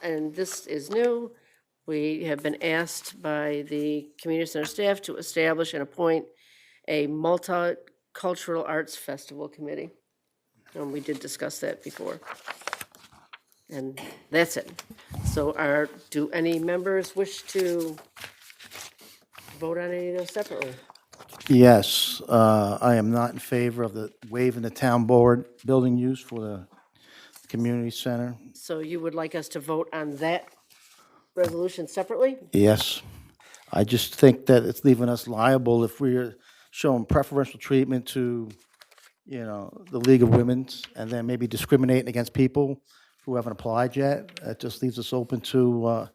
and this is new. We have been asked by the community center staff to establish and appoint a multicultural arts festival committee. And we did discuss that before. And that's it. So do any members wish to vote on any of those separately? Yes, I am not in favor of the waiving the town board building use for the community center. So you would like us to vote on that resolution separately? Yes. I just think that it's leaving us liable if we're showing preferential treatment to, the League of Women's, and then maybe discriminating against people who haven't applied yet. That just leaves us open to,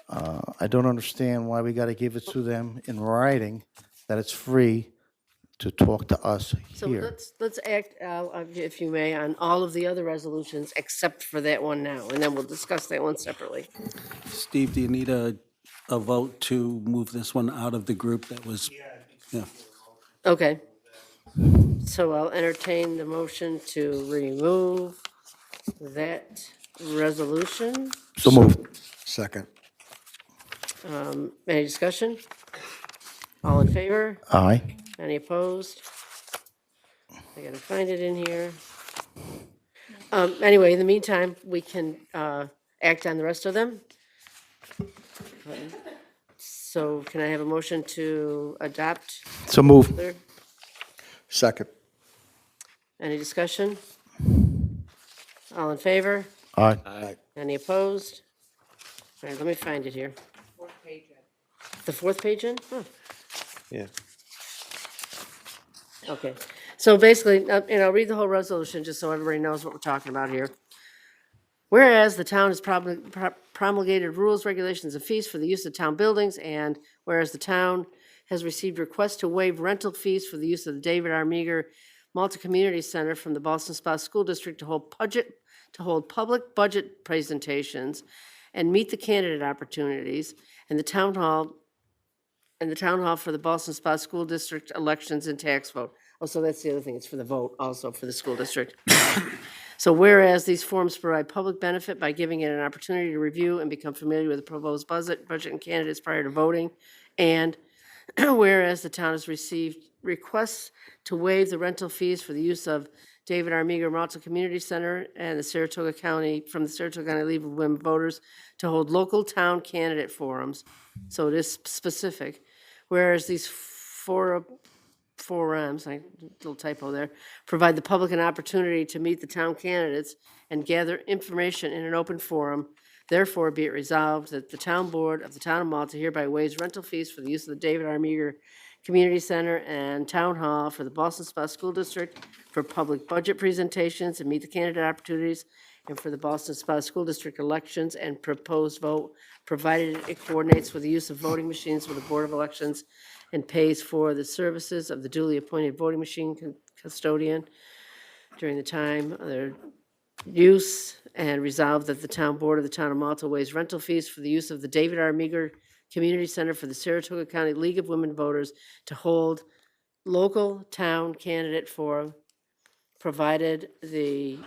I don't understand why we got to give it to them in writing, that it's free to talk to us So here. let's act, if you may, on all of the other resolutions except for that one now, and then we'll discuss that one separately. Steve, do you need a vote to move this one out of the group that was? Yeah. Okay. So I'll entertain the motion to remove that resolution. So moved. Second. Any discussion? All in favor? Aye. Any opposed? I gotta find it in here. Anyway, in the meantime, we can act on the rest of them. So can I have a motion to adopt? So moved. Third? Second. Any discussion? All in favor? Aye. Any opposed? All right, let me find it here. The fourth page in? Oh, Yeah. okay. So basically, and I'll read the whole resolution just so everybody knows what we're talking about here. Whereas the town has promulgated rules, regulations, and fees for the use of town buildings, and whereas the town has received requests to waive rental fees for the use of the David R. Meager Multi-Community Center from the Ballston Spa School District to hold public budget presentations and meet the candidate opportunities, and the town hall for the Ballston Spa School District elections and tax vote. Oh, so that's the other thing, it's for the vote also for the school district. So whereas these forms provide public benefit by giving it an opportunity to review and become familiar with the proposed budget and candidates prior to voting, and whereas the town has received requests to waive the rental fees for the use of David R. Meager Malta Community Center and the Saratoga County, from the Saratoga County League of Women Voters to hold local town candidate forums, so it is specific. Whereas these forums, little typo there, provide the public an opportunity to meet the town candidates and gather information in an open forum. Therefore, be it resolved that the town board of the town of Malta hereby waives rental fees for the use of the David R. Meager Community Center and Town Hall for the Ballston Spa School District for public budget presentations and meet the candidate opportunities, and for the Ballston Spa School District elections and proposed vote, provided it coordinates with the use of voting machines with the Board of Elections and pays for the services of the duly appointed voting machine custodian during the time of their use, and resolve that the town board of the town of Malta waives rental fees for the use of the David R. Meager Community Center for the Saratoga County League of Women Voters to hold local town candidate forum, provided the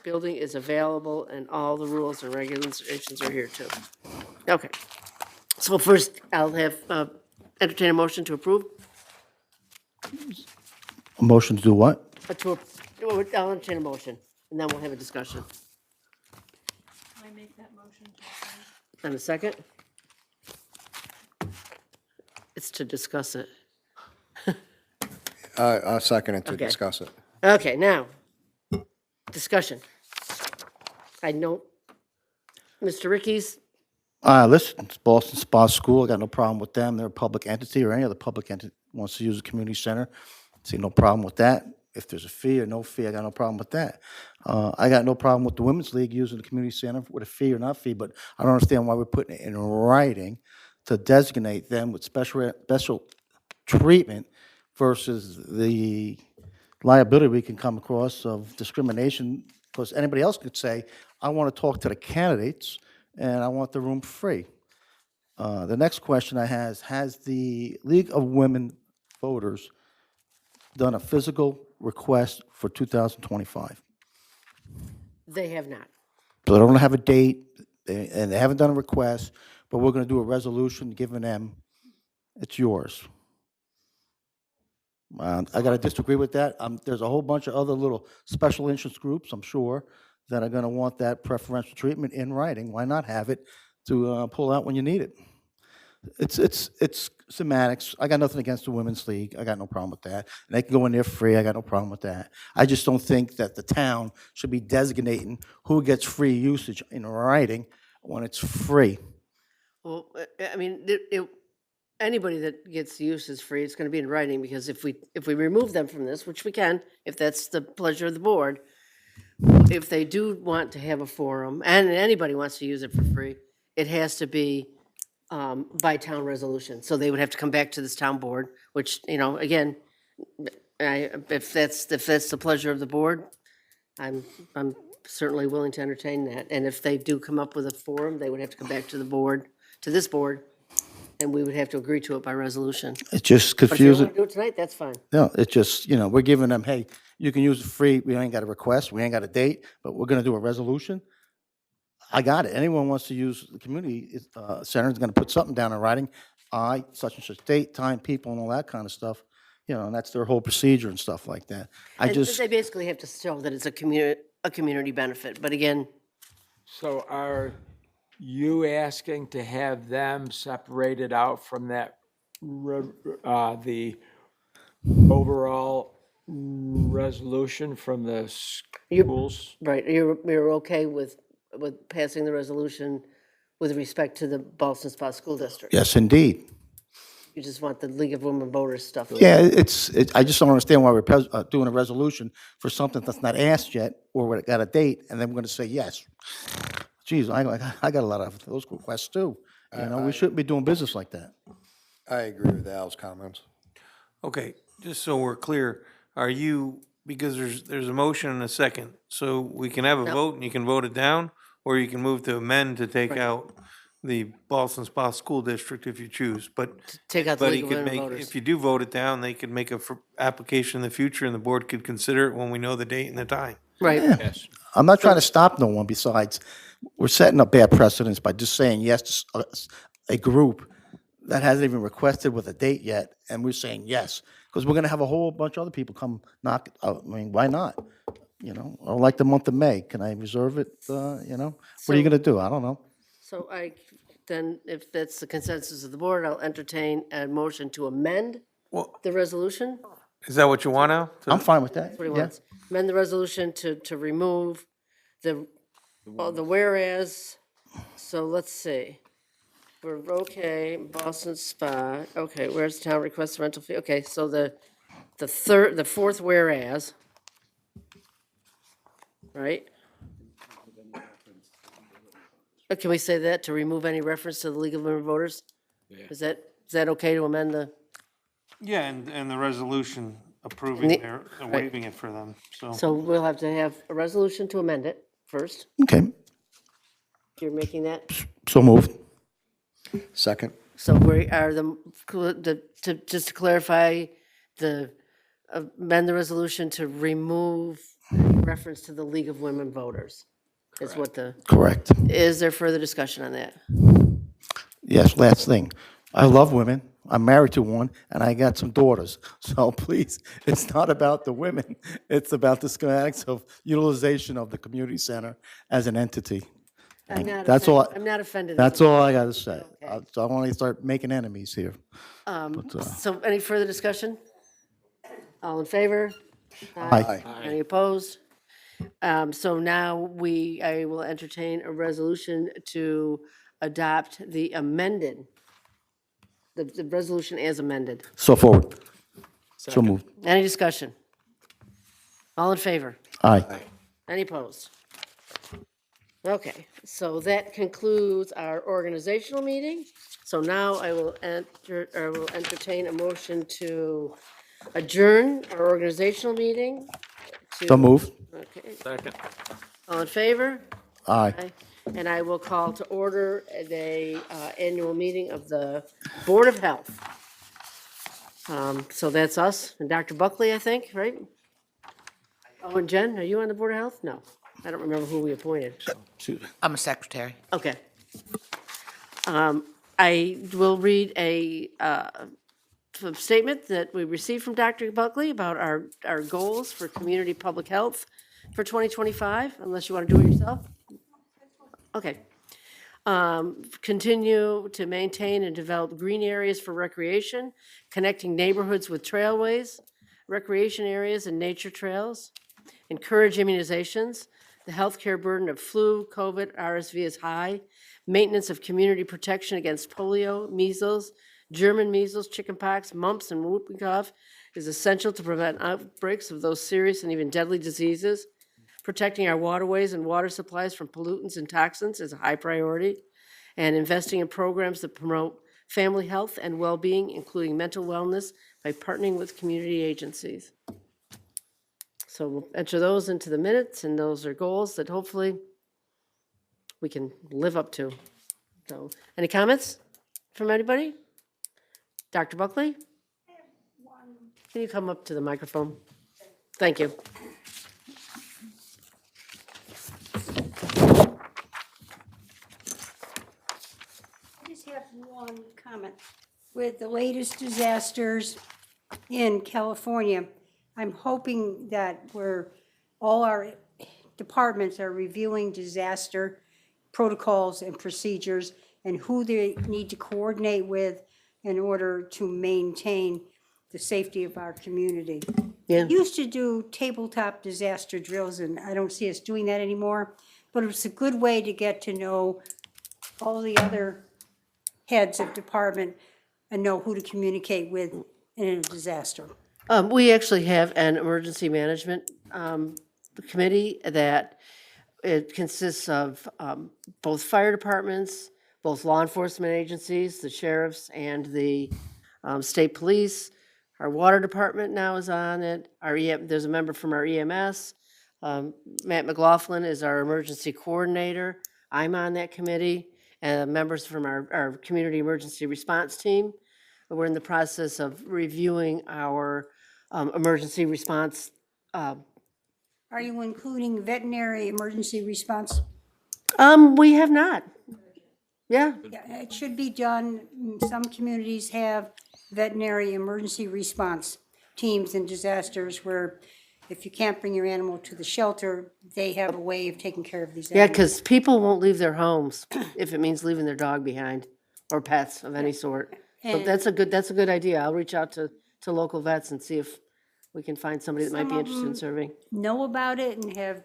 building is available and all the rules and regulations are here too. Okay. So first, I'll have, entertain a motion to approve. A motion to do what? I'll entertain a motion, and then we'll have a discussion. I make that motion to approve. And a second? It's to discuss it. I'll second it to Okay. discuss it. Okay, now, discussion. I know, Mr. Ricky's, Listen, it's Boston Spa School, I got no problem with them, they're a public entity, or any other public entity wants to use a community center, see no problem with that. If there's a fee or no fee, I got no problem with that. I got no problem with the Women's League using the community center with a fee or not fee, but I don't understand why we're putting it in writing to designate them with special treatment versus the liability we can come across of discrimination, because anybody else could say, I want to talk to the candidates, and I want the room free. The next question I has the League of Women Voters done a physical request for 2025? they have not. So they don't have a date, and they haven't done a request, but we're going to do a resolution giving them, it's yours. I got to disagree with that. There's a whole bunch of other little special interest groups, I'm sure, that are going to want that preferential treatment in writing. Why not have it to pull out when you need it? It's semantics. I got nothing against the Women's League. I got no problem with that. And they can go in there free. I got no problem with that. I just don't think that the town should be designating who gets free usage in writing when it's free. Well, I mean, anybody that gets use is free, it's gonna be in writing, because if we remove them from this, which we can, if that's the pleasure of the board, if they do want to have a forum, and anybody wants to use it for free, it has to be by town resolution. So they would have to come back to this town board, which, you know, again, if that's the pleasure of the board, I'm certainly willing to entertain that. And if they do come up with a forum, they would have to come back to the board, to this board, and we would have to agree to it by resolution. It's just But if you confusing. want to do it tonight, that's fine. No, it's just, we're giving them, hey, you can use it free. We ain't got a request. We ain't got a date, but we're going to do a resolution. I got it. Anyone wants to use the community center is going to put something down in writing. Such and such date, time, people, and all that kind of stuff. And that's their whole procedure and stuff like that. And they basically have to show that it's a community benefit, but again, So are you asking to have them separated out from that, the overall resolution from the schools? right, you're okay with passing the resolution with respect to the Ballston Spa School District? Yes, indeed. You just want the League of Women Voters stuff? Yeah, I just don't understand why we're doing a resolution for something that's not asked yet, or we got a date, and then we're going to say yes. Geez, I got a lot of those requests too. We shouldn't be doing business like that. I agree with Al's comments. Okay, just so we're clear, are you, because there's a motion and a second, so we can have a vote and you can vote it down, or you can move to amend to take out the Ballston Spa School District if you choose, but Take out the anybody League of could Women make, Voters. if you do vote it down, they could make a application in the future and the board could consider it when we know the date and the time. Right, Yes. I'm not trying to stop no one. Besides, we're setting up bad precedents by just saying yes to a group that hasn't even requested with a date yet, and we're saying yes, because we're going to have a whole bunch of other people come knock. I mean, why not? I like the month of May. Can I reserve it? What are you going to do? I don't know. so then if that's the consensus of the board, I'll entertain a motion to amend Well, the resolution. Is that what you want now? I'm fine with that. What he Yeah. wants. Amend the resolution to remove the whereas, so let's see. We're okay, Boston Spa, okay, where's town requests rental fee, okay, so the fourth whereas, right? Can we say that, to remove any reference to the League of Women Voters? Is that okay to amend the, Yeah, and the resolution approving And the- their, waiving it for them, so we'll have to have a resolution to amend it first. Okay, You're making that? so moved. Second? So we are just to clarify, amend the resolution to remove reference to the League of Women Voters. Is what Correct. is there further discussion on that? Yes, last thing. I love women. I'm married to one, and I got some daughters. So please, it's not about the women. It's about the schematics of utilization of the community center as an entity. I'm not That's all. offended- I'm not offended. That's all I got to say. Okay. So I want to start making enemies here. So any further discussion? All in favor? Aye. Any opposed? So now I will entertain a resolution to adopt the amended, the resolution as amended. So forward. So moved. Any discussion? All in favor? Aye. Any opposed? Okay, so that concludes our organizational meeting. So now I will entertain a motion to adjourn our organizational meeting. So moved. Okay, Second. all in favor? Aye. Aye. And I will call to order the annual meeting of the Board of Health. So that's us and Dr. Buckley, I think, right? Oh, and Jen, are you on the Board of Health? No, I don't remember who we appointed. I'm a secretary. Okay. I will read a statement that we received from Dr. Buckley about our goals for community public health for 2025, unless you want to do it yourself. Okay. Continue to maintain and develop green areas for recreation, connecting neighborhoods with trailways, recreation areas, and nature trails. Encourage immunizations. The healthcare burden of flu, COVID, RSV is high. Maintenance of community protection against polio, measles, German measles, chickenpox, mumps, and whooping cough is essential to prevent outbreaks of those serious and even deadly diseases. Protecting our waterways and water supplies from pollutants and toxins is a high priority. And investing in programs that promote family health and well-being, including mental wellness, by partnering with community agencies. So we'll enter those into the minutes, and those are goals that hopefully we can live up to. So, any comments from anybody? Dr. Buckley? Can you come up to the microphone? Thank you. I just have one comment. With the latest disasters in California, I'm hoping that all our departments are reviewing disaster protocols and procedures and who they need to coordinate with in order to maintain the safety of our community. Yeah. We used to do tabletop disaster drills, and I don't see us doing that anymore, but it's a good way to get to know all the other heads of department and know who to communicate with in a disaster. We actually have an emergency management committee that it consists of both fire departments, both law enforcement agencies, the sheriffs, and the state police. Our water department now is on it. There's a member from our EMS. Matt McLaughlin is our emergency coordinator. I'm on that committee. And members from our community emergency response team. We're in the process of reviewing our emergency response. Are you including veterinary emergency response? We have not. Yeah, Yeah, it should be done. Some communities have veterinary emergency response teams in disasters where if you can't bring your animal to the shelter, they have a way of taking care of these yeah, animals. because people won't leave their homes if it means leaving their dog behind or pets of any sort. So And- that's a good idea. I'll reach out to local vets and see if we can find somebody that might be Some of interested in them- serving. Know about it and have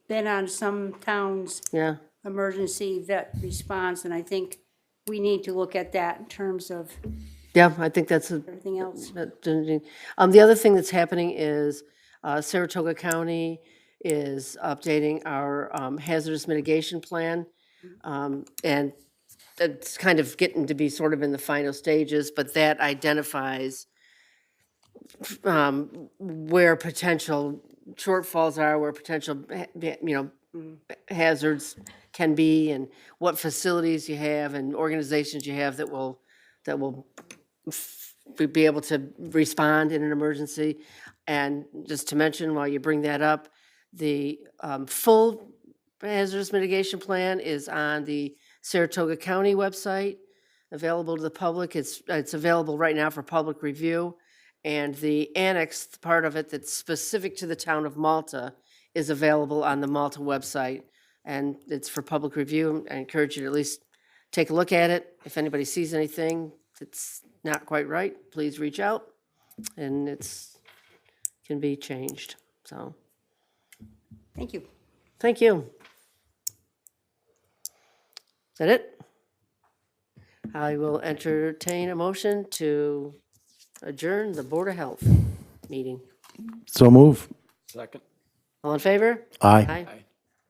been on some towns' Yeah, emergency vet response, and I think we need to look at that in terms of yeah, I think that's a, everything else. the other thing that's happening is Saratoga County is updating our hazardous mitigation plan. And it's kind of getting to be sort of in the final stages, but that identifies where potential shortfalls are, where potential, hazards can be, and what facilities you have and organizations you have that will be able to respond in an emergency. And just to mention, while you bring that up, the full hazardous mitigation plan is on the Saratoga County website, available to the public. It's available right now for public review. And the annexed part of it that's specific to the town of Malta is available on the Malta website. And it's for public review. I encourage you to at least take a look at it. If anybody sees anything that's not quite right, please reach out. And can be changed, so, Thank you. thank you. Is that it? I will entertain a motion to adjourn the Board of Health meeting. So move. Second. All in favor? Aye. Aye.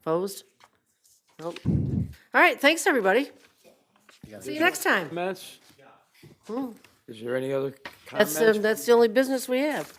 Opposed? Nope. All right, thanks, everybody. See you next time. Comments? Hmm. Is there any other comments? That's the only business we have.